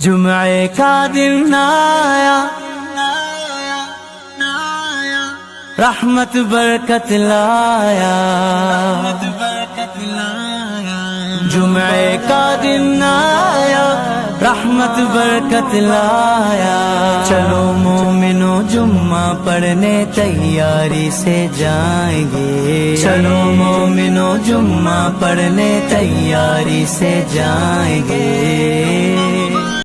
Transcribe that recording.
जुम्मे का दिन आया, रहमत बरकत लाया। जुम्मे का दिन आया, रहमत बरकत लाया। चलो मोमिनो जुम्मा पढ़ने तैयारी से जाएंगे। चलो मोमिनो जुम्मा पढ़ने तैयारी से जाएंगे।